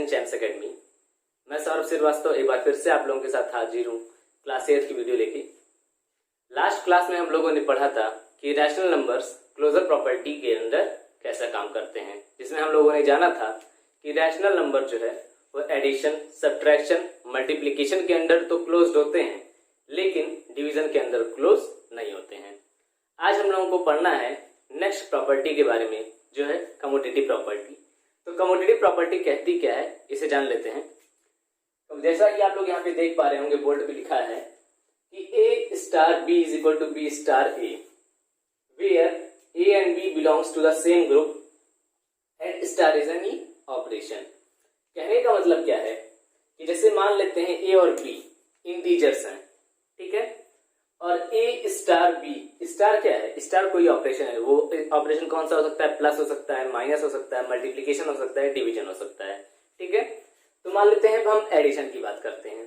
चैम्स academy. मैं सौरभ श्रीवास्तव एक बार फिर से आप लोगों के साथ हाजिर हूँ क्लास 8 की वीडियो लेके। लास्ट क्लास में हम लोगों ने पढ़ा था कि रैशनल नंबर्स क्लोजर प्रॉपर्टी के अंदर कैसा काम करते हैं, जिसमें हम लोगों ने जाना था कि रैशनल नंबर जो है वो एडिशन, सब्ट्रैक्शन, मल्टीप्लिकेशन के अंदर तो क्लोज्ड होते हैं, लेकिन डिवीजन के अंदर क्लोज नहीं होते हैं। आज हम लोगों को पढ़ना है नेक्स्ट प्रॉपर्टी के बारे में, जो है कम्यूटेटिव प्रॉपर्टी। तो कम्यूटेटिव प्रॉपर्टी कहती क्या है, इसे जान लेते हैं। तो जैसा कि आप लोग यहाँ पे देख पा रहे होंगे, बोर्ड पे लिखा है कि A star B is equal to B star A, where A and B belongs to the same group and star is any operation. कहने का मतलब क्या है कि जैसे मान लेते हैं A और B इंटीजर्स हैं, ठीक है, और A स्टार B, स्टार क्या है, स्टार कोई ऑपरेशन है। वो ऑपरेशन कौन सा हो सकता है, प्लस हो सकता है, माइनस हो सकता है, मल्टीप्लिकेशन हो सकता है, डिवीजन हो सकता है, ठीक है। तो मान लेते हैं अब हम एडिशन की बात करते हैं,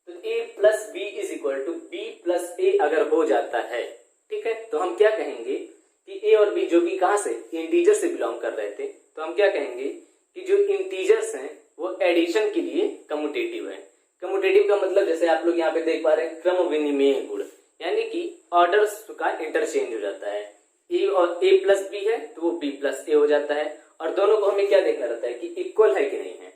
तो A plus B is equal to B plus A अगर हो जाता है, ठीक है, तो हम क्या कहेंगे कि A और B जो कि कहां से, इंटीजर से बिलोंग कर रहे थे, तो हम क्या कहेंगे कि जो इंटीजर्स हैं वो एडिशन के लिए कम्यूटेटिव है। कम्यूटेटिव का मतलब जैसे आप लोग यहाँ पे देख पा रहे हैं, क्रम विनिमय गुण, यानी कि ऑर्डर्स का इंटरचेंज हो जाता है। ए और A प्लस B है तो वो B प्लस A हो जाता है, और दोनों को हमें क्या देखना रहता है कि इक्वल है कि नहीं है,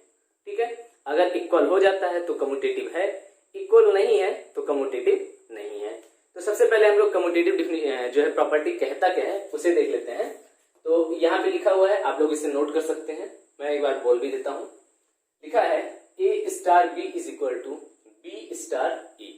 ठीक है। अगर इक्वल हो जाता है तो कम्यूटेटिव है, इक्वल नहीं है तो कम्यूटेटिव नहीं है। तो सबसे पहले हम लोग कम्यूटेटिव जो है प्रॉपर्टी कहता क्या है उसे देख लेते हैं। तो यहाँ पे लिखा हुआ है, आप लोग इसे नोट कर सकते हैं, मैं एक बार बोल भी देता हूँ। लिखा है A star B is equal to B star A,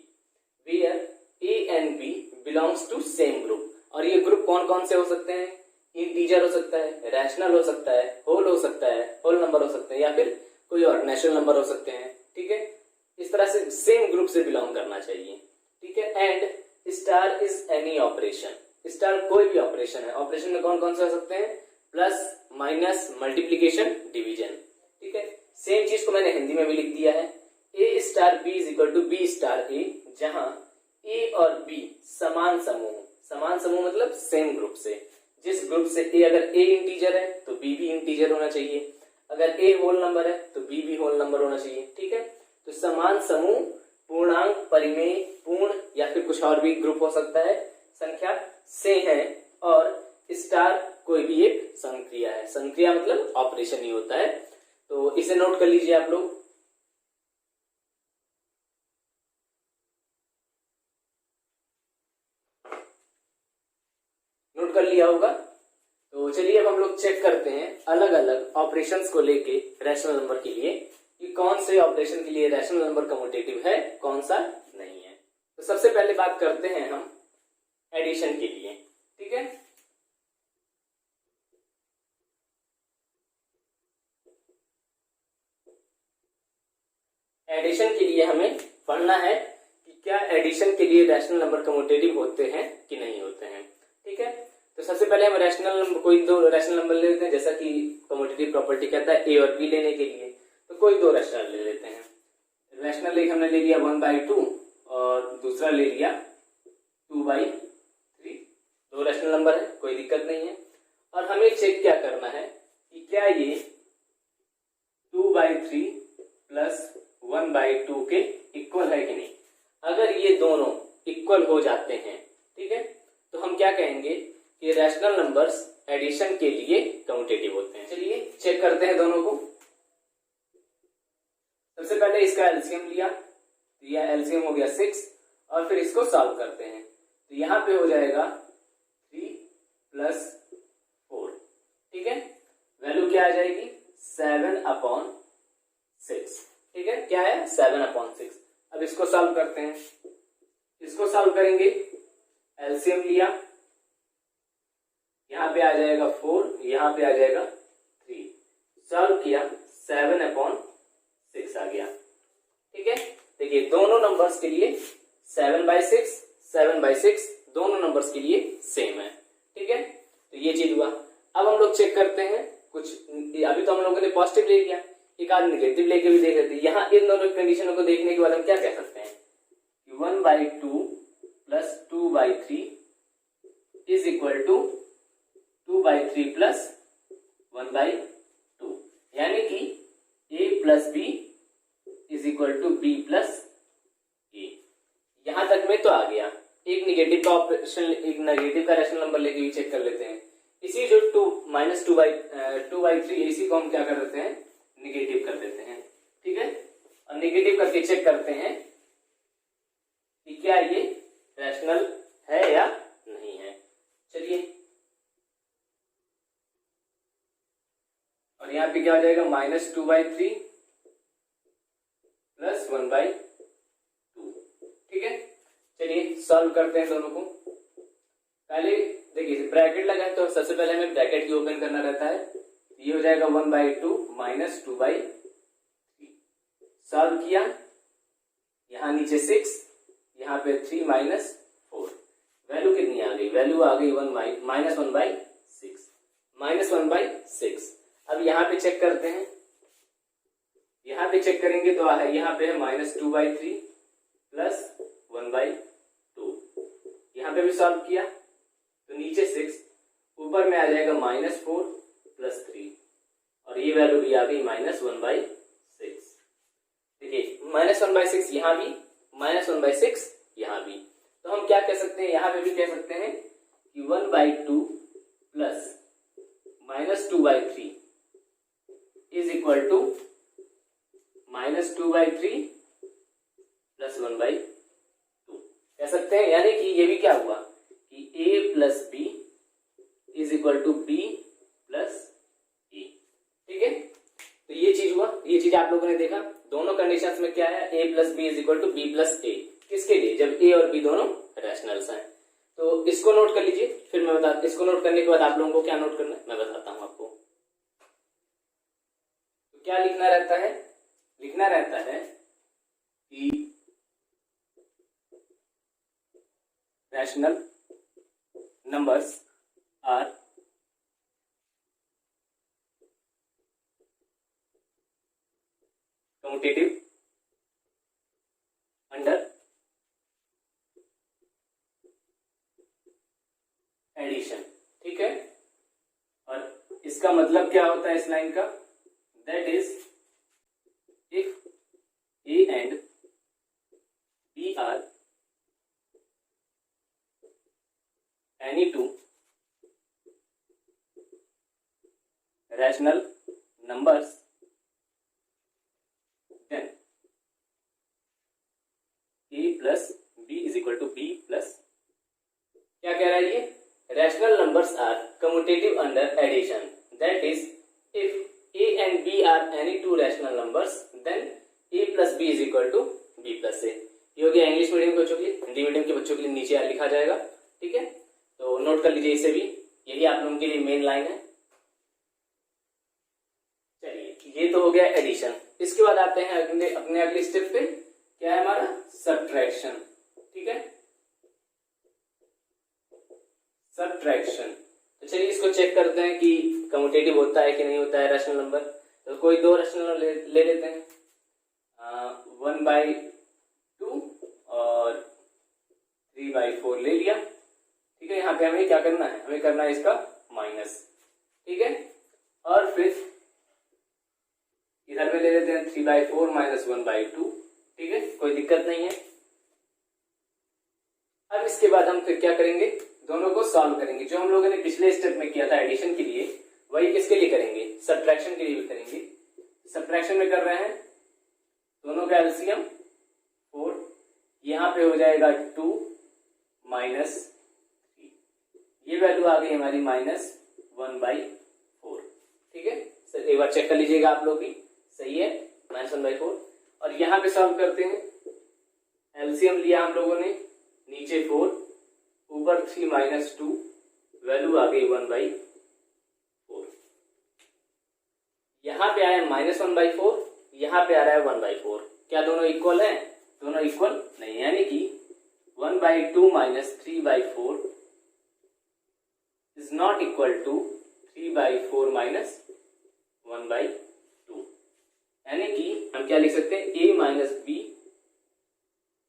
where A and B belongs to same group. और ये ग्रुप कौन कौन से हो सकते हैं, इंटीजर हो सकता है, रैशनल हो सकता है, होल हो सकता है, होल नंबर हो सकते हैं, या फिर कोई और नेचुरल नंबर हो सकते हैं, ठीक है। इस तरह से सेम ग्रुप से बिलोंग करना चाहिए, ठीक है। And star is any operation, star कोई भी ऑपरेशन है। ऑपरेशन में कौन कौन से हो सकते हैं, प्लस, माइनस, मल्टीप्लीकेशन, डिवीजन, ठीक है। सेम चीज को मैंने हिंदी में भी लिख दिया है, A star B is equal to B star A, जहां A और B समान समूह, समान समूह मतलब सेम ग्रुप से। जिस ग्रुप से A अगर A इंटीजर है तो B भी इंटीजर होना चाहिए, अगर A होल नंबर है तो B भी होल नंबर होना चाहिए, ठीक है। तो समान समूह, पूर्णांक, परिमेय, पूर्ण, या फिर कुछ और भी ग्रुप हो सकता है, संख्या से है, और स्टार कोई भी एक संक्रिया है। संक्रिया मतलब ऑपरेशन ही होता है। तो इसे नोट कर लीजिए आप लोग। नोट कर लिया होगा। तो चलिए अब हम लोग चेक करते हैं अलग अलग ऑपरेशंस को लेके रैशनल नंबर के लिए, कि कौन से ऑपरेशन के लिए रैशनल नंबर कम्यूटेटिव है, कौन सा नहीं है। तो सबसे पहले बात करते हैं हम एडिशन के लिए, ठीक है। एडिशन के लिए हमें पढ़ना है कि क्या एडिशन के लिए रैशनल नंबर कम्यूटेटिव होते हैं कि नहीं होते हैं, ठीक है। तो सबसे पहले हम रैशनल नंबर, कोई दो रैशनल नंबर ले लेते हैं, जैसा कि कम्यूटेटिव प्रॉपर्टी कहता है A और B लेने के लिए, तो कोई दो रैशनल ले लेते हैं। रैशनल एक हमने ले लिया 1/2 और दूसरा ले लिया 2/3, दो रैशनल नंबर है, कोई दिक्कत नहीं है। और हमें चेक क्या करना है कि क्या ये 2/3 प्लस 1/2 के इक्वल है कि नहीं। अगर ये दोनों इक्वल हो जाते हैं, ठीक है, तो हम क्या कहेंगे कि रैशनल नंबर्स एडिशन के लिए कम्यूटेटिव होते हैं। चलिए चेक करते हैं दोनों को। सबसे पहले इसका एलसीएम लिया, तो यह एलसीएम हो गया 6, और फिर इसको सॉल्व करते हैं। तो यहां पे हो जाएगा 3 प्लस 4, ठीक है। वैल्यू क्या आ जाएगी, 7/6, ठीक है। क्या है, 7/6। अब इसको सॉल्व करते हैं। इसको सॉल्व करेंगे, एलसीएम लिया, यहां पे आ जाएगा 4, यहां पे आ जाएगा 3, सॉल्व किया, 7/6 आ गया, ठीक है। देखिए दोनों नंबर्स के लिए 7/6, 7/6 दोनों नंबर्स के लिए सेम है, ठीक है। तो ये चीज हुआ। अब हम लोग चेक करते हैं कुछ, अभी तो हम लोगों ने पॉजिटिव ले लिया, एक आध निगेटिव लेके भी देख लेते हैं। यहाँ इन दोनों कंडीशनों को देखने के बाद हम क्या कह सकते हैं कि 1/2 plus 2/3 is equal to 2/3 plus 1/2, यानी कि A plus B is equal to B plus A. यहां तक में तो आ गया। एक निगेटिव का ऑपरेशन, एक नेगेटिव का रैशनल नंबर लेके भी चेक कर लेते हैं। इसी जो टू बाई थ्री इसी को हम क्या कर देते हैं, निगेटिव कर देते हैं। ठीक है, और निगेटिव करके चेक करते हैं कि क्या ये रैशनल है या नहीं है। चलिए, और यहां पे क्या हो जाएगा, -2/3 प्लस 1/2। ठीक है, चलिए सॉल्व करते हैं दोनों को। पहले देखिए ब्रैकेट लगा है तो सबसे पहले हमें ब्रैकेट की ओपन करना रहता है। ये हो जाएगा 1/2 माइनस 2/3। सॉल्व किया, यहां नीचे 6, यहाँ पे 3 माइनस 4। वैल्यू कितनी आ गई, वैल्यू आ गई -1/6। अब यहाँ पे चेक करते हैं, यहाँ पे चेक करेंगे तो यहाँ पे है -2/3 प्लस 1/2। यहाँ पे भी सॉल्व किया तो नीचे 6, ऊपर में आ जाएगा -4 प्लस 3, और ये वैल्यू भी आ गई -1/6। देखिए -1/6 यहाँ भी, -1/6 यहाँ भी। तो हम क्या कह सकते हैं, यहाँ पे भी कह सकते हैं कि 1/2 plus -2/3 is equal to -2/3 plus 1/2 कह सकते हैं। यानी कि ये भी क्या हुआ कि a plus B is equal to B plus A. ठीक है, तो ये चीज हुआ, ये चीज आप लोगों ने देखा। दोनों कंडीशंस में क्या है, a plus B is equal to B plus A. किसके लिए, जब a और b दोनों रैशनल्स हैं। तो इसको नोट कर लीजिए, फिर मैं बता, इसको नोट करने के बाद आप लोगों को क्या नोट करना है मैं बताता हूं आपको। तो क्या लिखना रहता है, लिखना रहता है कि rational numbers are commutative under addition. ठीक है, और इसका मतलब क्या होता है इस लाइन का, that is if A and B are any two rational numbers, then A plus B is equal to B plus, क्या कह रहा है ये, rational numbers are commutative under addition, that is if A and B are any two rational numbers, then A plus B is equal to B plus A। ये हो गया English medium के बच्चों के लिए। हिंदी मीडियम के बच्चों के लिए नीचे लिखा जाएगा। ठीक है, तो नोट कर लीजिए इसे भी, यही आप लोगों के लिए मेन लाइन है। चलिए, ये तो हो गया एडिशन। इसके बाद आते हैं अपने अगले स्टेप पे, क्या है हमारा, सब्ट्रैक्शन। ठीक है, सब्ट्रैक्शन। तो चलिए इसको चेक करते हैं कि कम्यूटेटिव होता है कि नहीं होता है रैशनल नंबर। तो कोई दो रैशनल नंबर ले लेते हैं, 1/2 और 3/4 ले लिया। ठीक है, यहाँ पे हमें क्या करना है, हमें करना है इसका माइनस। ठीक है, और फिर इधर में ले लेते हैं 3/4 माइनस 1/2। ठीक है, कोई दिक्कत नहीं है। अब इसके बाद हम फिर क्या करेंगे, दोनों को सॉल्व करेंगे। जो हम लोगों ने पिछले स्टेप में किया था एडिशन के लिए, वही किसके लिए करेंगे, सब्ट्रैक्शन के लिए भी करेंगे। सब्ट्रैक्शन में कर रहे हैं, दोनों का एलसीएम 4, यहां पे हो जाएगा 2 माइनस 3, ये वैल्यू आ गई हमारी -1/4। ठीक है, सर एक बार चेक कर लीजिएगा आप लोग भी, सही है, -1/4। और यहां पे सॉल्व करते हैं, एलसीएम लिया हम लोगों ने, नीचे 4, ऊपर 3 माइनस 2, वैल्यू आ गई 1/4। यहां पे आया -1/4, यहां पे आ रहा है 1/4। क्या दोनों इक्वल है, दोनों इक्वल नहीं, यानी कि 1/2 minus 3/4 is not equal to 3/4 minus 1/2। यानी कि हम क्या लिख सकते हैं, a minus B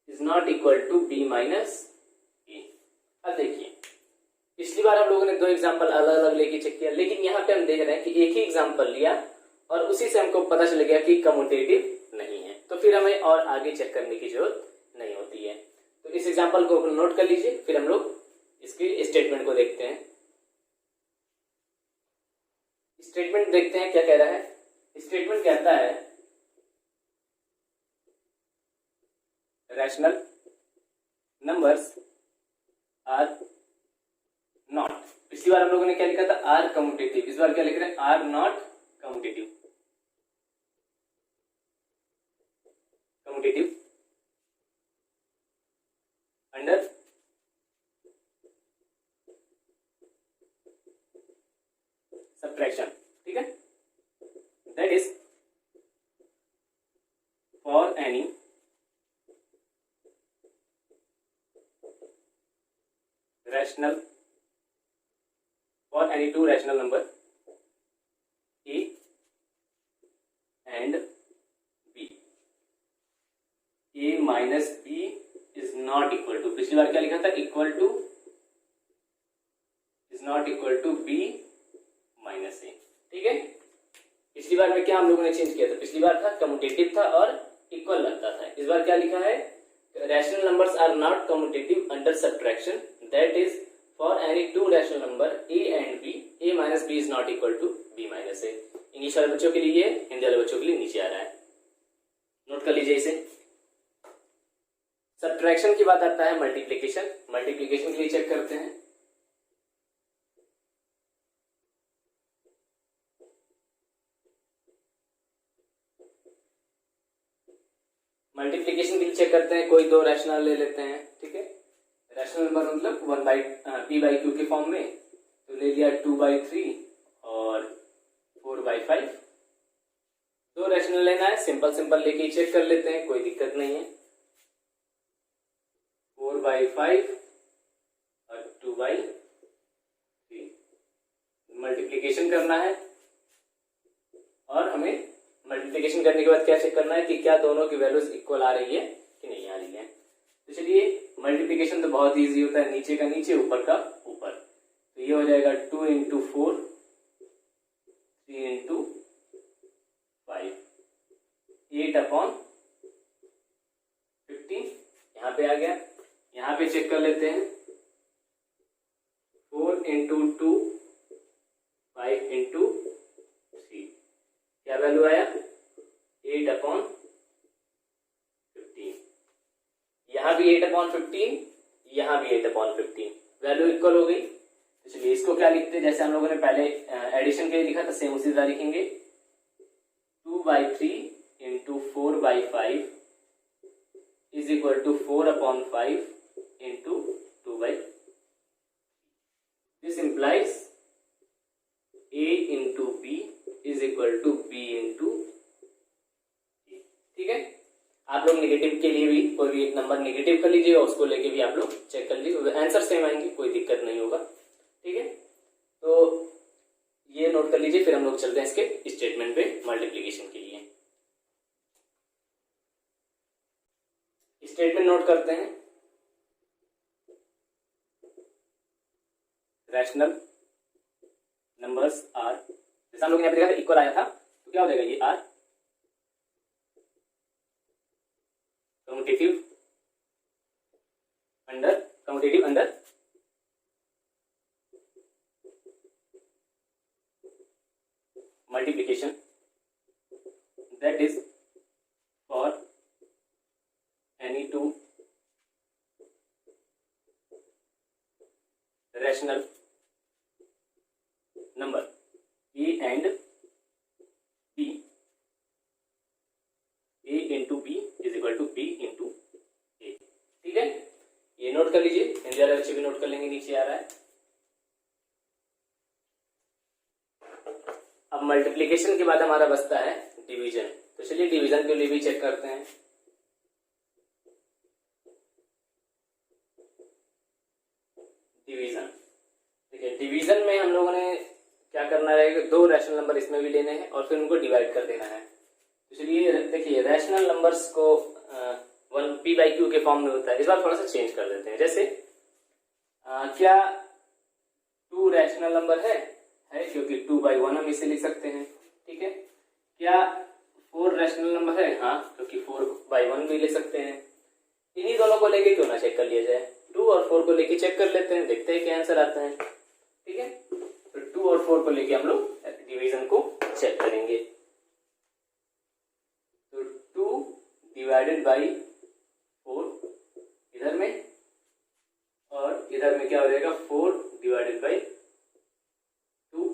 is not equal to b minus A. अब देखिए, पिछली बार हम लोगों ने दो एग्जांपल अलग अलग लेके चेक किया, लेकिन यहाँ पे हम देख रहे हैं कि एक ही एग्जांपल लिया और उसी से हमको पता चल गया कि कम्यूटेटिव नहीं है, तो फिर हमें और आगे चेक करने की जरूरत नहीं होती है। तो इस एग्जाम्पल को नोट कर लीजिए, फिर हम लोग इसके स्टेटमेंट को देखते हैं। स्टेटमेंट देखते हैं क्या कह रहा है। स्टेटमेंट कहता है रैशनल नंबर्स आर नॉट, पिछली बार हम लोगों ने क्या लिखा था, आर कम्यूटेटिव, इस बार क्या लिख रहे हैं, are not commutative. Commutative under subtraction, ठीक है। That is for any rational for any two rational number a and b, a minus b is not equal to, पिछली बार क्या लिखा था, equal to, is not equal to b minus a, ठीक है। पिछली बार में क्या हम लोगों ने चेंज किया था, पिछली बार था कम्यूटेटिव था और इक्वल लगता था, इस बार क्या लिखा है, rational numbers are not commutative under subtraction, that is for any two rational number a and b, a minus b is not equal to b minus a। English वाले बच्चों के लिए, हिंदी वाले बच्चों के लिए नीचे आ रहा है, नोट कर लीजिए इसे। सब्ट्रैक्शन की बात आता है मल्टीप्लिकेशन, मल्टीप्लिकेशन के लिए चेक करते हैं। मल्टीप्लिकेशन के लिए चेक करते हैं, कोई दो रैशनल ले लेते हैं, ठीक है। रैशनल नंबर मतलब 1/p/q के फॉर्म में, तो ले लिया 2/3 और 4/5। दो रैशनल लेना है, सिंपल लेके चेक कर लेते हैं, कोई दिक्कत नहीं है। 4/5 और 2/3 मल्टीप्लिकेशन करना है, और हमें मल्टीप्लिकेशन करने के बाद क्या चेक करना है कि क्या दोनों की वैल्यूज इक्वल आ रही है कि नहीं आ रही है। तो चलिए, मल्टीप्लिकेशन तो बहुत इजी होता है, नीचे का नीचे ऊपर का ऊपर, तो ये हो जाएगा 2 × 4 3 × 5 8/15 यहाँ पे आ गया। यहाँ पे चेक कर लेते हैं, 4 × 2 5 × 3 क्या वैल्यू आया, 8/15। यहाँ भी 8/15, यहाँ भी 8/15, वैल्यू इक्वल हो गई। तो चलिए इसको क्या लिखते हैं, जैसे हम लोगों ने पहले एडिशन के लिए लिखा था, सेम उसी तरह लिखेंगे। 2/3 × 4/5 is equal to 4/5 × 2/3। This implies a × b is equal to b × a, ठीक है। आप लोग नेगेटिव के लिए भी कोई भी एक नंबर नेगेटिव कर लीजिए और उसको लेके भी आप लोग चेक कर लीजिए, आंसर सेम आएंगे, कोई दिक्कत नहीं होगा, ठीक है। तो ये नोट कर लीजिए, फिर हम लोग चलते हैं इसके स्टेटमेंट पे मल्टीप्लिकेशन के लिए। स्टेटमेंट नोट करते हैं, रैशनल नंबर्स आर, जैसे हम लोग ने यहाँ पे देखा था इक्वल आया था, तो क्या हो जाएगा, ये are commutative under multiplication, that is for any two rational number a and b, a × b is equal to b × a, ठीक है। ये नोट कर लीजिए, हिंदी वाले बच्चे भी नोट कर लेंगे, नीचे आ रहा है। अब मल्टीप्लिकेशन के बाद हमारा बचता है डिवीजन, तो चलिए डिवीजन के लिए भी चेक करते हैं। डिवीजन, ठीक है। डिवीजन में हम लोगों ने क्या करना रहेगा, दो रैशनल नंबर इसमें भी लेने हैं और फिर उनको डिवाइड कर देना है। तो चलिए देखिए, रैशनल नंबर्स को 1p/q के फॉर्म में होता है, इस बार थोड़ा सा चेंज कर देते हैं। जैसे क्या 2 रैशनल नंबर है, क्योंकि 2/1 हम इसे लिख सकते हैं, ठीक है। क्या 4 रैशनल नंबर है? हाँ, क्योंकि 4/1 भी ले सकते हैं। इन्हीं दोनों को लेके क्यों ना चेक कर लिया जाए, 2 और 4 को लेके चेक कर लेते हैं, देखते हैं क्या आंसर आता है। ठीक है, तो 2 और 4 को लेके हम लोग डिवीजन को चेक करेंगे। तो 2 डिवाइडेड बाई 4 इधर में, और इधर में क्या हो जाएगा 4 डिवाइडेड बाई 2।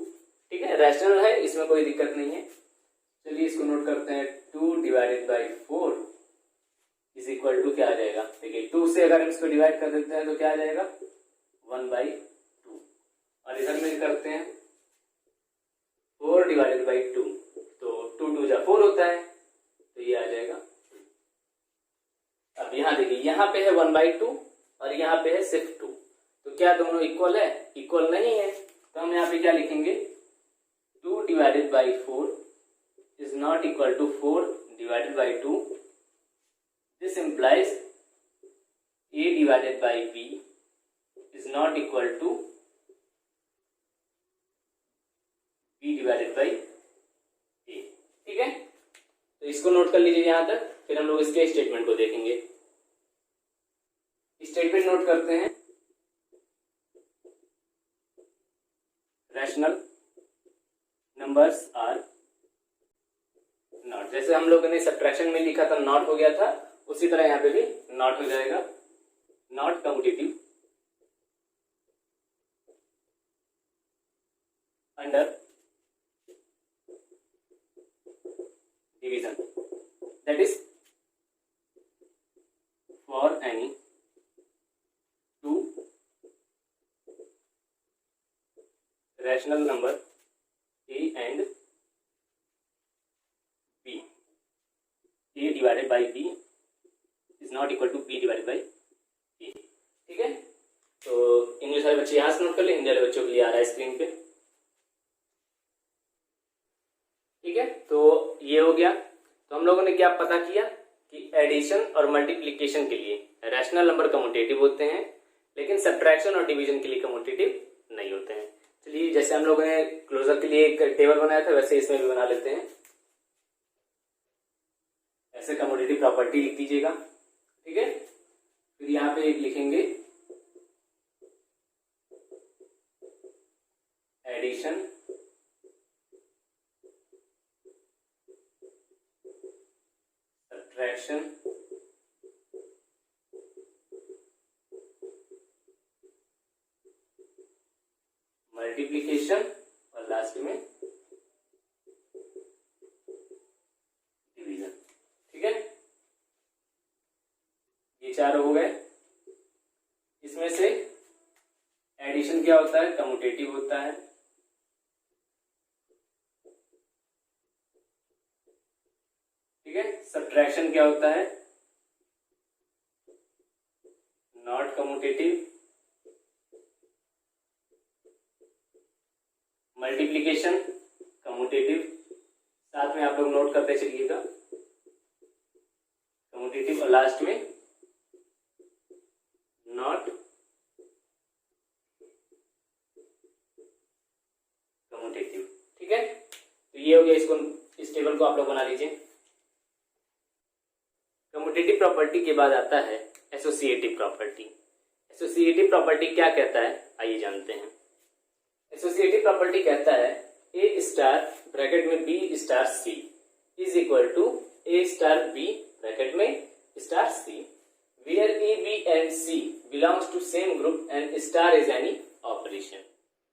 ठीक है, रैशनल है, इसमें कोई दिक्कत नहीं है। चलिए इसको नोट करते हैं। 2 divided by 4 is equal to क्या आ जाएगा? देखिए 2 से अगर हम इसको डिवाइड कर देते हैं तो क्या आ जाएगा 1/2, और इधर में करते हैं 4 डिवाइडेड बाई 2, तो 2 2 जा 4 होता है, तो ये आ जाएगा। अब यहाँ देखिए, यहाँ पे है 1/2 और यहाँ पे है सिर्फ 2, तो क्या दोनों इक्वल है? इक्वल नहीं है, तो हम यहाँ पे क्या लिखेंगे 2 divided by 4 is not equal to 4 divided by 2. This implies a divided by b is not equal to b divided by a. ठीक है, तो इसको नोट कर लीजिए यहां तक, फिर हम लोग इसके स्टेटमेंट को देखेंगे। स्टेटमेंट नोट करते हैं। रैशनल नंबर्स आर नॉट, जैसे हम लोगों ने सब्ट्रैक्शन में लिखा था नॉट हो गया था, उसी तरह यहाँ पे भी नॉट हो जाएगा, not commutative under division, that is for any 2 rational number a and b, a divided by b is not equal to b divided by a। ठीक है, तो इंग्लिश वाले बच्चे यहाँ से नोट कर ले, हिंदी वाले बच्चों के लिए आ रहा है स्क्रीन पे। ठीक है, तो ये हो गया। तो हम लोगों ने क्या पता किया कि एडिशन और मल्टीप्लिकेशन के लिए रैशनल नंबर कम्यूटेटिव होते हैं, लेकिन सब्ट्रैक्शन और डिवीजन के लिए कम्यूटेटिव नहीं होते हैं। चलिए, जैसे हम लोगों ने क्लोजर के लिए एक टेबल बनाया था, वैसे इसमें भी बना लेते हैं। ऐसे कम्यूटेटिव प्रॉपर्टी लिख दीजिएगा। ठीक है, फिर यहाँ पे एक लिखेंगे एडिशन सब्ट्रैक्शन मल्टीप्लिकेशन और लास्ट में डिवीजन। ठीक है, ये चारों हो गए। इसमें से एडिशन क्या होता है? कम्यूटेटिव होता है। ठीक है, सब्ट्रैक्शन क्या होता है? Not commutative. मल्टीप्लिकेशन कम्यूटेटिव, साथ में आप लोग नोट करते चलिएगा कम्यूटेटिव, और लास्ट में नॉट कम्यूटेटिव। ठीक है, तो ये हो गया। इसको, इस टेबल को आप लोग बना लीजिए। कम्यूटेटिव प्रॉपर्टी के बाद आता है एसोसिएटिव प्रॉपर्टी। एसोसिएटिव प्रॉपर्टी क्या कहता है, आइए जानते हैं। एसोसिएटिव प्रॉपर्टी कहता है ए स्टार ब्रैकेट में B star C is equal to A star B bracket में star C, where A B and C belongs to same group and star is any operation.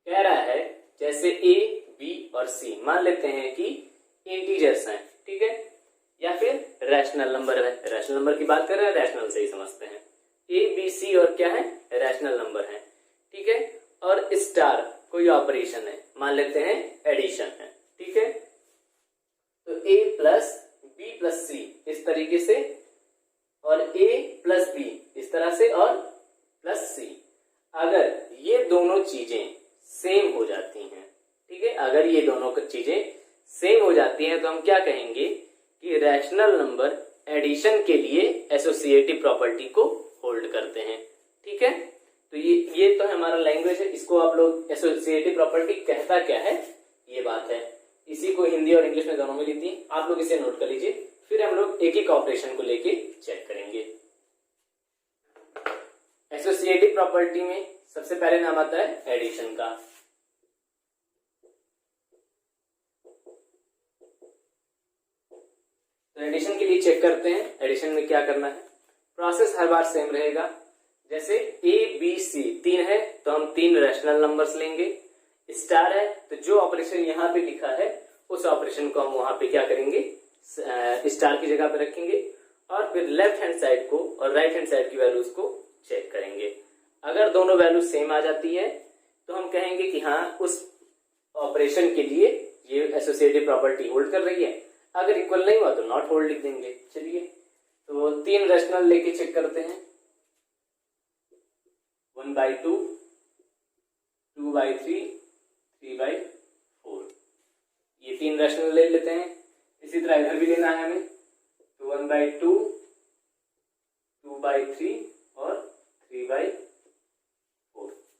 कह रहा है जैसे A B और सी मान लेते हैं कि इंटीजर्स हैं, ठीक है, या फिर रैशनल नंबर है। रैशनल नंबर की बात कर रहे हैं, रैशनल से ही समझते हैं। ए बी सी और क्या है, रैशनल नंबर है, ठीक है, और स्टार कोई ऑपरेशन है, मान लेते हैं एडिशन है, ठीक है। तो ए प्लस बी प्लस सी इस तरीके से, और ए प्लस बी इस तरह से, और प्लस सी। अगर ये दोनों चीजें सेम हो जाती हैं, ठीक है, अगर ये दोनों चीजें सेम हो जाती हैं तो हम क्या कहेंगे कि रैशनल नंबर एडिशन के लिए एसोसिएटिव प्रॉपर्टी को होल्ड करते हैं, ठीक है। तो ये तो हमारा लैंग्वेज है, इसको आप लोग एसोसिएटिव प्रॉपर्टी कहता क्या है ये बात है। इसी को हिंदी और इंग्लिश में दोनों में लिखती है। आप लोग इसे नोट कर लीजिए, फिर हम लोग एक एक ऑपरेशन को लेके चेक करेंगे। एसोसिएटिव प्रॉपर्टी में सबसे पहले नाम आता है एडिशन का। तो एडिशन के लिए चेक करते हैं एडिशन में क्या करना है। प्रोसेस हर बार सेम रहेगा। जैसे ए बी सी 3 है तो हम 3 रैशनल नंबर्स लेंगे। स्टार है तो जो ऑपरेशन यहाँ पे लिखा है उस ऑपरेशन को हम वहां पे क्या करेंगे, स्टार की जगह पे रखेंगे और फिर लेफ्ट हैंड साइड को और राइट हैंड साइड की वैल्यूज को चेक करेंगे। अगर दोनों वैल्यू सेम आ जाती है तो हम कहेंगे कि हाँ उस ऑपरेशन के लिए ये एसोसिएटिव प्रॉपर्टी होल्ड कर रही है। अगर इक्वल नहीं हुआ तो नॉट होल्ड लिख देंगे। चलिए तो 3 रैशनल लेके चेक करते हैं। 1/2, 2/3, 3/4, ये 3 रैशनल ले लेते हैं। इसी तरह इधर भी लेना है हमें, तो 1/2, 2/3 और 3/4।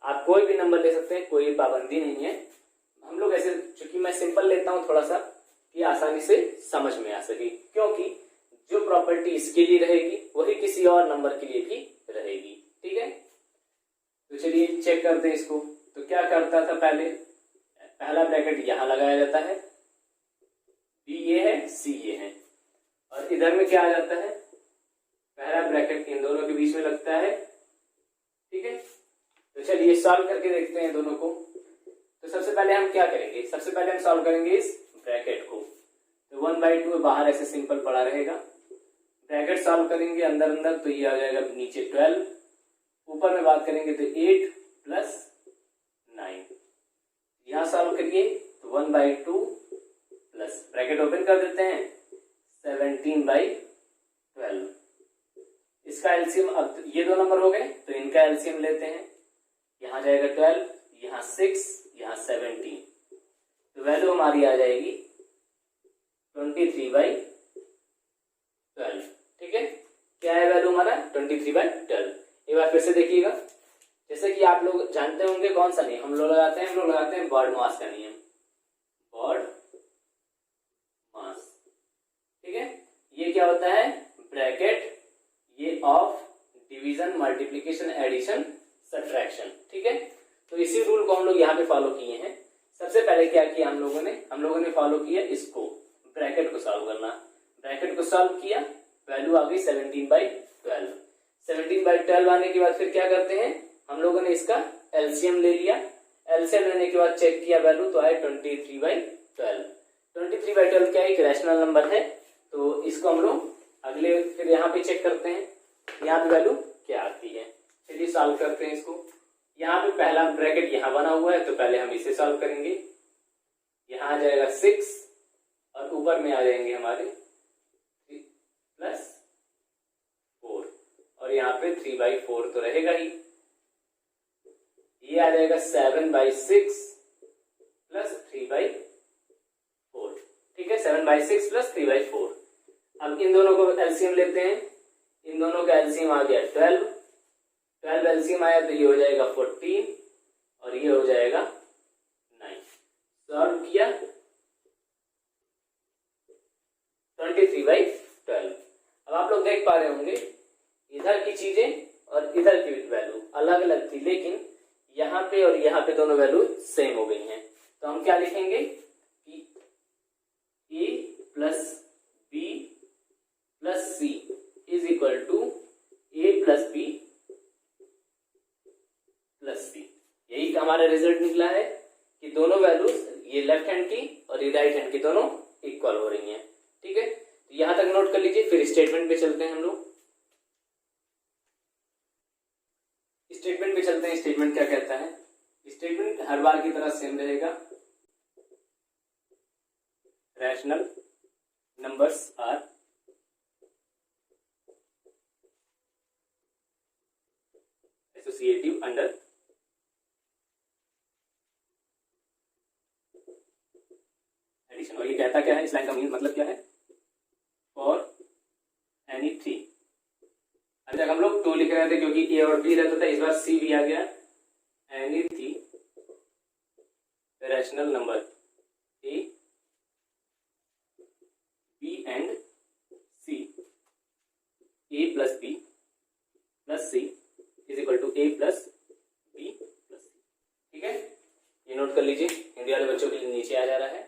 आप कोई भी नंबर ले सकते हैं, कोई पाबंदी नहीं है। हम लोग ऐसे, चूंकि मैं सिंपल लेता हूं थोड़ा सा कि आसानी से समझ में आ सके, क्योंकि जो प्रॉपर्टी इसके लिए रहेगी वही किसी और नंबर के लिए भी रहेगी। ठीक है, तो चलिए चेक करते हैं इसको। तो क्या करता था, पहला ब्रैकेट यहां लगाया जाता है, बी ये है, सी ये है, और इधर में क्या आ जाता है, पहला ब्रैकेट इन दोनों के बीच में लगता है। ठीक है, तो चलिए सॉल्व करके देखते हैं दोनों को। तो सबसे पहले हम क्या करेंगे, सबसे पहले हम सॉल्व करेंगे इस ब्रैकेट को। तो 1/2 बाहर ऐसे सिंपल पड़ा रहेगा। ब्रैकेट सॉल्व करेंगे अंदर अंदर, तो ये आ जाएगा नीचे 12, ऊपर में बात करेंगे तो 8 + 9। यहां सॉल्व करिए तो 1/2 प्लस ब्रैकेट ओपन कर देते हैं 17/12। इसका एलसीएम, अब ये 2 नंबर हो गए तो इनका एलसीएम लेते हैं। यहां जाएगा 12, यहां 6, यहां 17, तो वैल्यू हमारी आ जाएगी 23/12। ठीक है, क्या है वैल्यू हमारा 23/12। एक बार फिर से देखिएगा, जैसे कि आप लोग जानते होंगे कौन सा नियम हम लोग लगाते हैं बॉड-मास का नियम, बॉड-मास। ठीक है, ये क्या होता है, ब्रैकेट ये of division, multiplication, addition, subtraction. ठीक है, तो इसी रूल को हम लोग यहाँ पे फॉलो किए हैं। सबसे पहले क्या किया हम लोगों ने फॉलो किया इसको, ब्रैकेट को सॉल्व करना। ब्रैकेट को सॉल्व किया, वैल्यू आ गई 17/12। 17/12 आने के बाद फिर क्या करते हैं, हम लोगों ने इसका एलसीएम ले लिया। एलसीएम लेने के बाद चेक किया वैल्यू, तो आए 23/12। 23/12 क्या एक रैशनल नंबर है, तो इसको हम लोग अगले फिर यहाँ पे चेक करते हैं, यहाँ पे वैल्यू क्या आती है। चलिए सॉल्व करते हैं इसको। यहाँ पे पहला ब्रैकेट यहाँ बना हुआ है तो पहले हम इसे सॉल्व करेंगे। यहाँ आ जाएगा 6 और ऊपर में आ जाएंगे हमारे 3 + 4 और यहाँ पे 3/4 तो रहेगा ही। ये आ जाएगा 7/6 + 3/4। ठीक है, 7/6 + 3/4। अब इन दोनों को एलसीएम लेते हैं। इन दोनों का एलसीएम आ गया 12 एलसीएम आया तो ये हो जाएगा 14 और ये हो जाएगा 9। सॉल्व किया 23/12। अब आप लोग देख पा रहे होंगे इधर की चीजें और इधर की वैल्यू अलग अलग थी, लेकिन यहाँ पे और यहाँ पे दोनों वैल्यू सेम हो गई हैं। तो हम क्या लिखेंगे कि A + B + C is equal to A + B + C। यही हमारा रिजल्ट निकला है कि दोनों वैल्यूज, ये लेफ्ट हैंड की और ये राइट हैंड की, दोनों इक्वल हो रही हैं। ठीक है, तो यहां तक नोट कर लीजिए। फिर स्टेटमेंट पे चलते हैं हम लोग। स्टेटमेंट पे चलते हैं। स्टेटमेंट क्या कहता है, स्टेटमेंट हर बार की तरह सेम रहेगा। Rational numbers are associative under addition. और ये कहता क्या है, इस लाइन का मीन मतलब क्या है, फॉर एनी 3। अभी तक हम लोग 2 लिख रहे थे क्योंकि ए और बी रहता था, इस बार सी भी आ गया। Any 3 rational number A A plus B plus C is equal to A plus B plus C. ठीक है, ये नोट कर लीजिए, हिंदी वाले बच्चों के लिए नीचे आ जा रहा है।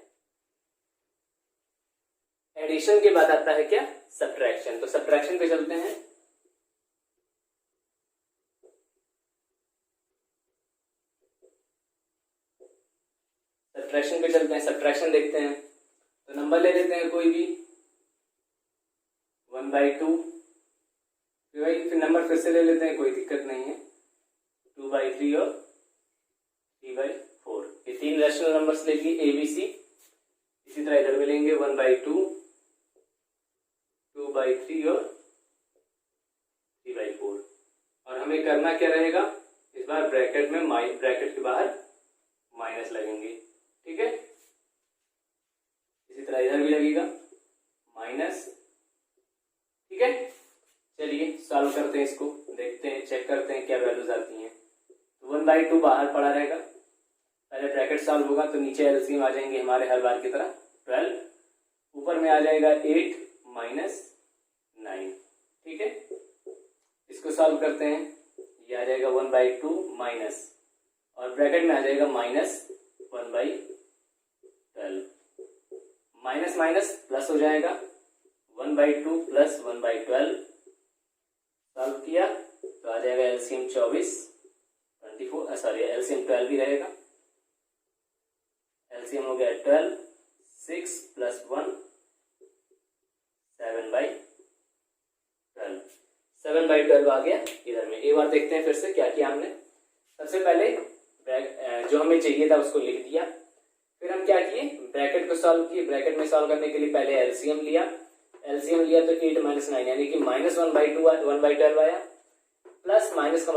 एडिशन के बाद आता है क्या, सब्ट्रैक्शन। तो सब्ट्रैक्शन पे चलते हैं। सब्ट्रैक्शन पे चलते हैं, सब्ट्रैक्शन देखते हैं। तो नंबर ले लेते हैं कोई भी 1/2, फिर नंबर फिर से ले लेते हैं, कोई दिक्कत नहीं है, 2/3 और 3/4। ये तीन रैशनल नंबर्स लेंगे ए बी सी। इसी तरह इधर भी लेंगे 1/2, 2/3 और 3/4। और हमें करना क्या रहेगा, इस बार ब्रैकेट में ब्रैकेट के बाहर माइनस लगेंगे। ठीक है, इसी तरह इधर भी लगेगा माइनस। ठीक है, चलिए सॉल्व करते हैं इसको, देखते हैं, चेक करते हैं क्या वैल्यूज आती हैं। तो 1/2 बाहर पड़ा रहेगा, पहले ब्रैकेट सॉल्व होगा तो नीचे एलसीएम आ जाएंगे हमारे हर बार की तरह 12, ऊपर में आ जाएगा 8 माइनस 9। ठीक है, इसको सॉल्व करते हैं, ये आ जाएगा 1/2 माइनस, और ब्रैकेट में आ जाएगा माइनस 1/12। माइनस माइनस प्लस हो जाएगा, 1/2 प्लस 1/12 सॉल्व किया तो आ जाएगा एलसीएम 24, 24 सॉरी एलसीएम 12 भी रहेगा। एलसीएम हो गया 12, 6 प्लस 1 7/12, 7/12 आ गया इधर में। एक बार देखते हैं फिर से क्या किया हमने। सबसे पहले जो हमें चाहिए था उसको लिख दिया, फिर हम क्या किए, ब्रैकेट को सॉल्व किए। ब्रैकेट में सॉल्व करने के लिए पहले एलसीएम लिया, एलसीएम लिया तो 8 माइनस 9 यानी कि माइनस 1/12 आया, प्लस माइनस का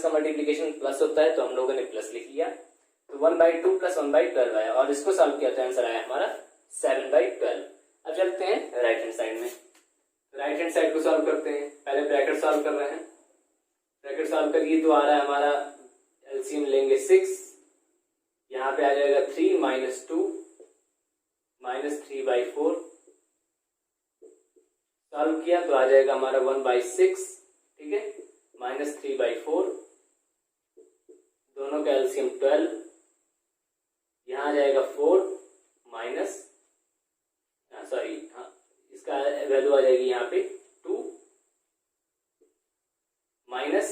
मल्टीप्लीकेशन प्लस होता है तो हम लोगों ने प्लस लिख लिया, तो 1/2 प्लस 1/12 आया, और इसको सॉल्व किया तो आंसर आया हमारा 7/12। अब चलते हैं राइट हैंड साइड में, राइट हैंड साइड को सॉल्व करते हैं। पहले ब्रैकेट सॉल्व कर रहे हैं, ब्रैकेट सॉल्व करिए तो आ रहा है हमारा एलसीएम लेंगे 6, यहाँ पे आ जाएगा 3 माइनस 2 माइनस 3/4, सॉल्व किया तो आ जाएगा हमारा 1/6। ठीक है, माइनस 3/4, दोनों का एलसीएम 12, यहाँ आ जाएगा 4 माइनस सॉरी हाँ इसका वैल्यू आ जाएगी यहाँ पे 2 माइनस,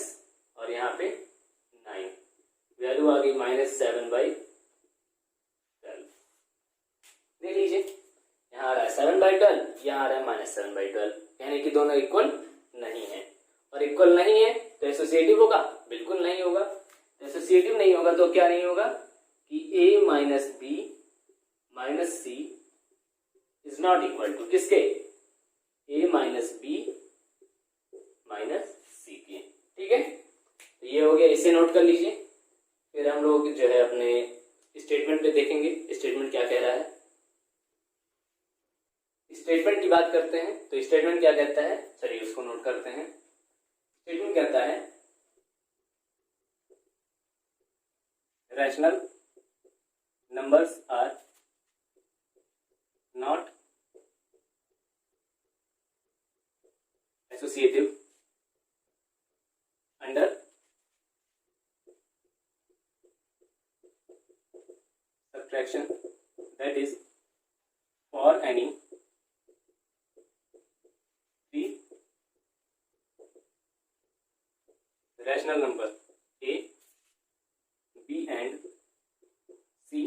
और यहाँ पे 9, वैल्यू आ गई माइनस 7/12। देख लीजिए, यहाँ आ रहा है 7/12, यहाँ आ रहा है माइनस 7/12, यानी कि दोनों इक्वल नहीं है। और इक्वल नहीं है तो एसोसिएटिव होगा, बिल्कुल नहीं होगा। एसोसिएटिव नहीं होगा तो क्या नहीं होगा कि a minus B minus C is not equal to किसके, a minus B minus C के। ठीक है, तो ये हो गया, इसे नोट कर लीजिए। फिर हम लोग जो है अपने स्टेटमेंट पे देखेंगे, स्टेटमेंट क्या कह रहा है। स्टेटमेंट की बात करते हैं तो स्टेटमेंट क्या कहता है, चलिए उसको नोट करते हैं। स्टेटमेंट कहता है rational numbers are not associative under subtraction, that is for any three rational number a, b and c,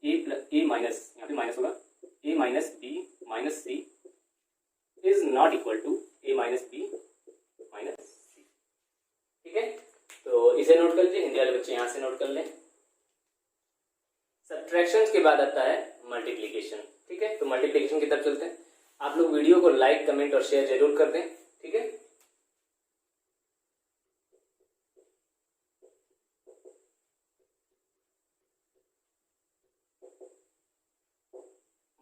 a minus यहाँ पे माइनस होगा, a minus b minus c is not equal to a minus b minus c। ठीक है, तो इसे note कर लीजिए, हिंदी वाले बच्चे यहाँ से नोट कर लें। सब्ट्रैक्शन के बाद आता है मल्टीप्लिकेशन। ठीक है, तो मल्टीप्लिकेशन की तरफ चलते हैं। आप लोग वीडियो को लाइक कमेंट और शेयर जरूर कर दें। ठीक है,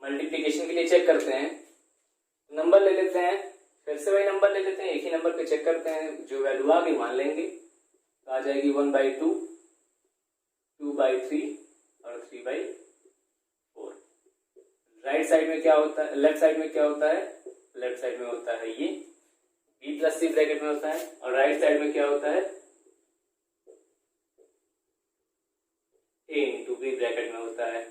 मल्टीप्लिकेशन के लिए चेक करते हैं, नंबर ले लेते हैं, फिर से वही नंबर ले लेते हैं, एक ही नंबर पे चेक करते हैं, जो वैल्यू आ गई मान लेंगे, तो आ जाएगी 1/2, 2/3 और 3/4। राइट साइड में क्या होता है, लेफ्ट साइड में क्या होता है, लेफ्ट साइड में होता है ये बी प्लस सी ब्रैकेट में होता है, और राइट साइड में क्या होता है, ए इंटू बी ब्रैकेट में होता है।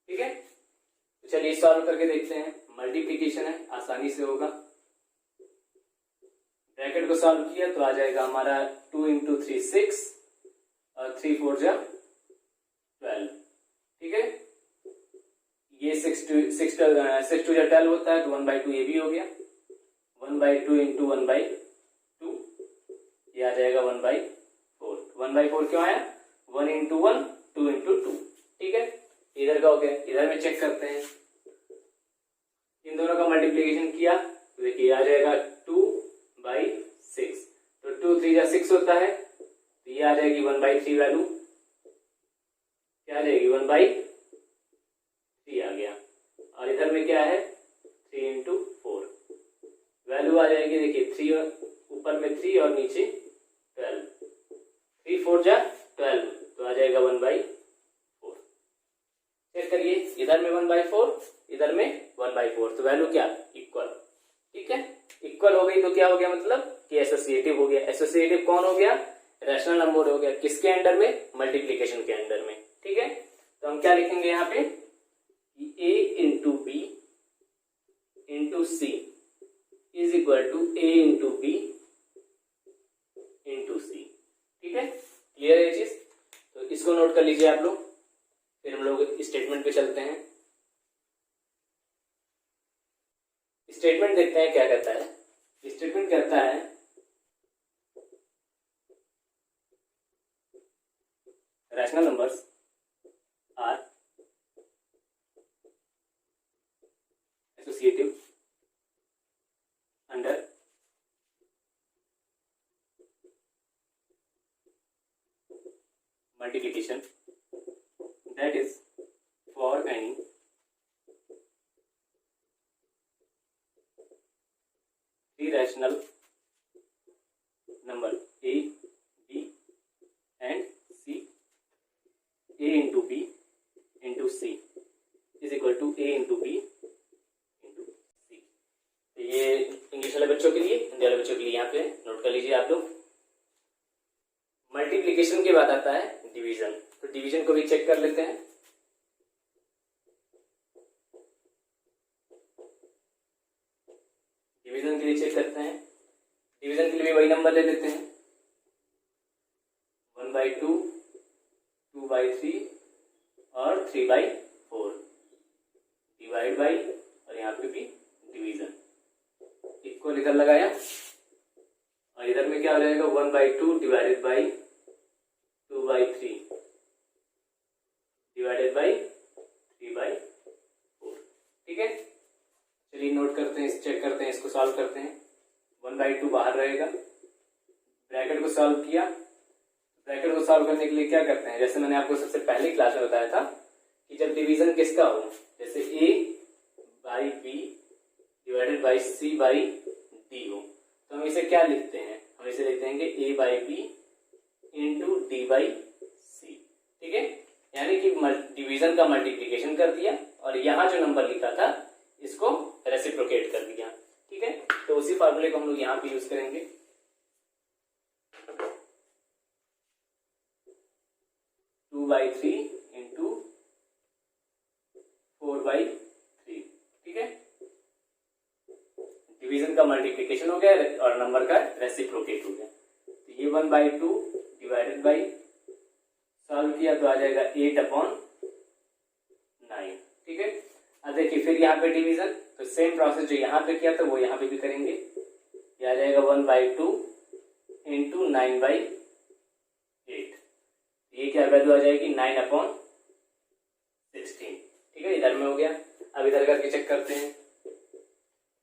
ठीक है, तो चलिए सॉल्व करके देखते हैं। मल्टीप्लीकेशन है, आसानी से होगा। ब्रैकेट को सॉल्व किया तो आ जाएगा हमारा 2 इंटू 3 6 और 3 4 जा 12। ठीक है, ये 6 टू जा 12 होता है, तो 1/2 ये भी हो गया। 1/2 इंटू 1/2 ये आ जाएगा 1/4। 1/4 क्यों आया, 1 इंटू 1 2 इंटू 2। ठीक है, इधर का हो गया। इधर में चेक करते हैं, इन दोनों का मल्टीप्लीकेशन किया तो देखिए आ जाएगा 2/6। तो 2 3 जा 6 होता है, तो ये आ जाएगी 1/3 वैल्यू। क्या आ जाएगी, 1/3 आ गया। और इधर में क्या है, 3 इंटू 4 वैल्यू आ जाएगी। देखिए 3 ऊपर में 3 और नीचे 12, 3 4 जा 12, तो आ जाएगा 1/4। चेक करिए, इधर में 1/4, इधर में 1/4, तो वैल्यू क्या, इक्वल। ठीक है, इक्वल हो गई तो क्या हो गया, मतलब कि एसोसिएटिव हो गया। एसोसिएटिव कौन हो गया, रैशनल नंबर हो गया। किसके अंडर में, मल्टीप्लीकेशन के अंडर में। ठीक है, तो हम क्या लिखेंगे यहाँ पे, A into B into C is equal to A into B into C. ठीक है, क्लियर है ये चीज, तो इसको नोट कर लीजिए आप लोग। फिर हम लोग स्टेटमेंट पे चलते हैं। स्टेटमेंट देखते हैं क्या कहता है। स्टेटमेंट कहता है rational numbers are associative under multiplication, that is for any three rational number a, b and c, a into b into c is equal to a into b into c। ये English वाले बच्चों के लिए, हिंदी वाले बच्चों के लिए यहाँ पे नोट कर लीजिए आप लोग। मल्टीप्लीकेशन के बाद आता है डिवीजन, तो डिवीजन को भी चेक कर लेते हैं। डिवीजन के लिए चेक करते हैं। डिवीजन के लिए भी वही नंबर ले लेते हैं, 1/2 2/3 और 3/4 डिवाइड बाई, और यहाँ पे भी डिवीजन। इक्वल इधर लगाया, और इधर में क्या हो जाएगा, 1/2 डिवाइडेड बाई 2/3 डिवाइडेड बाई 3/4। ठीक है, चलिए नोट करते हैं, चेक करते हैं, इसको सॉल्व करते हैं। 1/2 बाहर रहेगा, ब्रैकेट को सॉल्व किया। ब्रैकेट को सॉल्व करने के लिए क्या करते हैं, जैसे मैंने आपको सबसे पहले क्लास में बताया था कि जब डिवीजन किसका हो, जैसे a by B divided by C by D हो, तो हम इसे क्या लिखते हैं, हम इसे लिखते हैं कि a by B into D by C. ठीक है, यानी कि डिवीजन का मल्टीप्लीकेशन कर दिया, और यहाँ जो नंबर लिखा था इसको रेसिप्रोकेट कर दिया। ठीक है, तो उसी फॉर्मूले को हम लोग यहाँ पे यूज करेंगे। 2/3 इंटू 4/3। ठीक है, डिवीजन का मल्टीप्लीकेशन हो गया और नंबर का रेसिप्रोकेट हो गया। तो ये 1/2 डिवाइडेड बाई, सॉल्व किया तो आ जाएगा 8/9। ठीक है, अब देखिए फिर यहाँ पे डिवीजन, तो सेम प्रोसेस जो यहाँ पे किया था वो यहाँ पे भी करेंगे। ये आ जाएगा 1/2 इंटू 9/8। ये क्या वैल्यू आ जाएगी, 9/16। ठीक है, इधर में हो गया। अब इधर करके चेक करते हैं,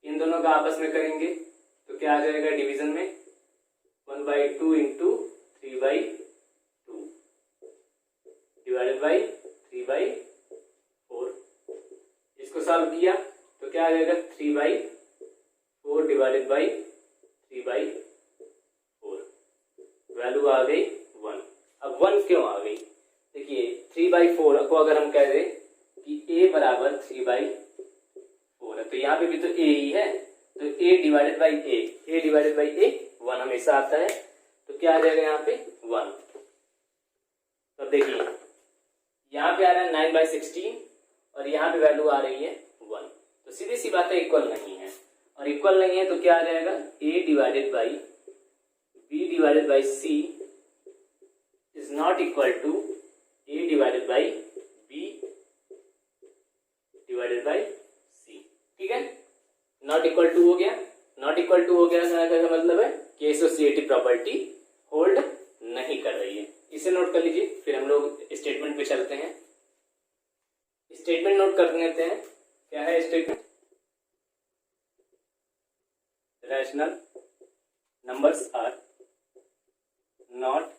इन दोनों का आपस में करेंगे तो क्या आ जाएगा डिवीजन में, 1/2 इंटू 3/2 डिवाइडेड बाई 3/4। इसको सॉल्व किया तो क्या आ जाएगा, 3/4 डिवाइडेड बाई 3/4, वैल्यू आ गई 1। अब 1 क्यों आ गई, देखिए 3/4 को अगर हम कह दें कि a बराबर 3/4 है, तो यहाँ पे भी तो a ही है, तो तो a divided by a divided by a 1 हमेशा आता है, तो क्या आ जाएगा यहाँ पे 1। तो देखिए यहाँ पे आ रहा है 9/16 और यहाँ पे वैल्यू आ रही है 1, तो सीधी सी बात है इक्वल नहीं है, और इक्वल नहीं है तो क्या आ जाएगा a divided by b divided by c is not equal to a divided by b divided by c। ठीक है, नॉट इक्वल टू हो गया, नॉट इक्वल टू हो गया का मतलब है कि एसोसिएटिव प्रॉपर्टी होल्ड नहीं कर रही है। इसे नोट कर लीजिए, फिर हम लोग स्टेटमेंट पे चलते हैं। स्टेटमेंट नोट कर लेते हैं, क्या है statement? Rational numbers are not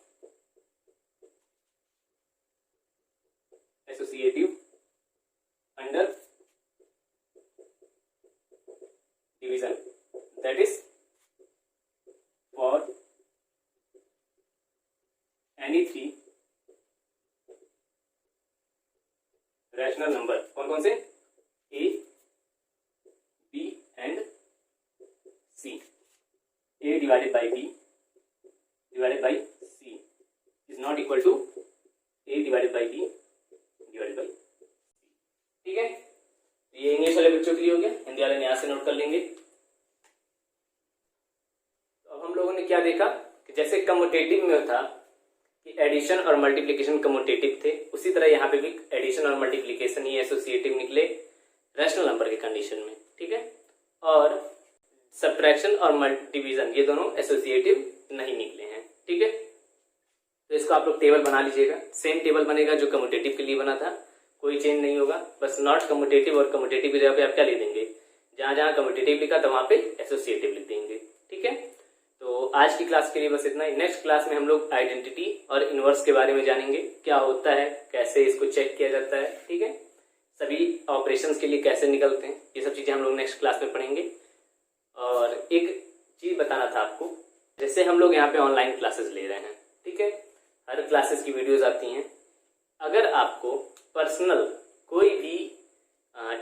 associative under division, that is for any three rational number। कौन कौन से? a, b and c। a divided by b divided by c is not equal to a divided by b divided by c। ठीक है, ये English वाले बच्चों के लिए हो गया, हिंदी वाले यहाँ से नोट कर लेंगे। तो अब हम लोगों ने क्या देखा कि जैसे कम्यूटेटिव में था कि एडिशन और मल्टीप्लिकेशन कम्यूटेटिव थे, उसी तरह यहाँ पे भी एडिशन और मल्टीप्लिकेशन ही एसोसिएटिव निकले रैशनल नंबर के कंडीशन में। ठीक है, और सब्ट्रैक्शन और डिवीजन ये दोनों एसोसिएटिव नहीं निकले हैं। ठीक है, तो इसको आप लोग टेबल बना लीजिएगा, सेम टेबल बनेगा जो कम्यूटेटिव के लिए बना था, कोई चेंज नहीं होगा, बस नॉट कम्यूटेटिव और कम्यूटेटिव की जगह पे आप क्या लिख देंगे, जहां जहां कम्यूटेटिव लिखा था वहां पे एसोसिएटिव लिख देंगे। ठीक है, तो आज की क्लास के लिए बस इतना ही। नेक्स्ट क्लास में हम लोग आइडेंटिटी और इनवर्स के बारे में जानेंगे, क्या होता है, कैसे इसको चेक किया जाता है। ठीक है, सभी ऑपरेशंस के लिए कैसे निकलते हैं, ये सब चीजें हम लोग नेक्स्ट क्लास में पढ़ेंगे। और एक चीज बताना था आपको, जैसे हम लोग यहाँ पे ऑनलाइन क्लासेस ले रहे हैं, ठीक है, हर क्लासेस की वीडियोज आती हैं। अगर आपको पर्सनल कोई भी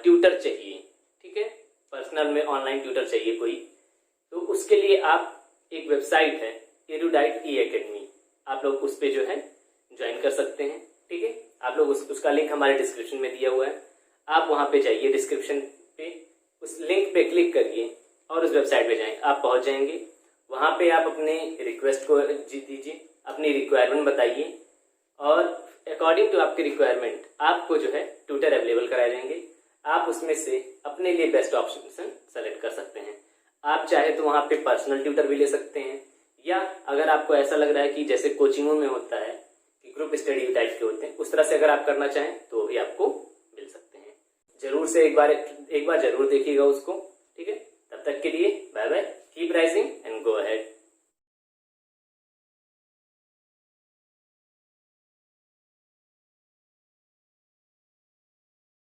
ट्यूटर चाहिए, ठीक है, पर्सनल में ऑनलाइन ट्यूटर चाहिए कोई, तो उसके लिए आप एक वेबसाइट है एरुडाइट ई एकेडमी, आप लोग उस पे जो है ज्वाइन कर सकते हैं। ठीक है, आप लोग उसका लिंक हमारे डिस्क्रिप्शन में दिया हुआ है, आप वहां पे जाइए, डिस्क्रिप्शन पे उस लिंक पे क्लिक करिए और उस वेबसाइट पे जाएं, आप पहुंच जाएंगे। वहां पे आप अपने रिक्वेस्ट को दीजिए, अपनी रिक्वायरमेंट बताइए और अकॉर्डिंग टू आपकी रिक्वायरमेंट आपको जो है ट्यूटर अवेलेबल कराए जाएंगे। आप उसमें से अपने लिए बेस्ट ऑप्शन सेलेक्ट कर सकते हैं। आप चाहे तो वहां पे पर्सनल ट्यूटर भी ले सकते हैं, या अगर आपको ऐसा लग रहा है कि जैसे कोचिंगों में होता है कि ग्रुप स्टडी टाइप के होते हैं, उस तरह से अगर आप करना चाहें तो भी आपको मिल सकते हैं। जरूर से एक बार जरूर देखिएगा उसको। ठीक है, तब तक के लिए बाय बाय, कीप राइजिंग।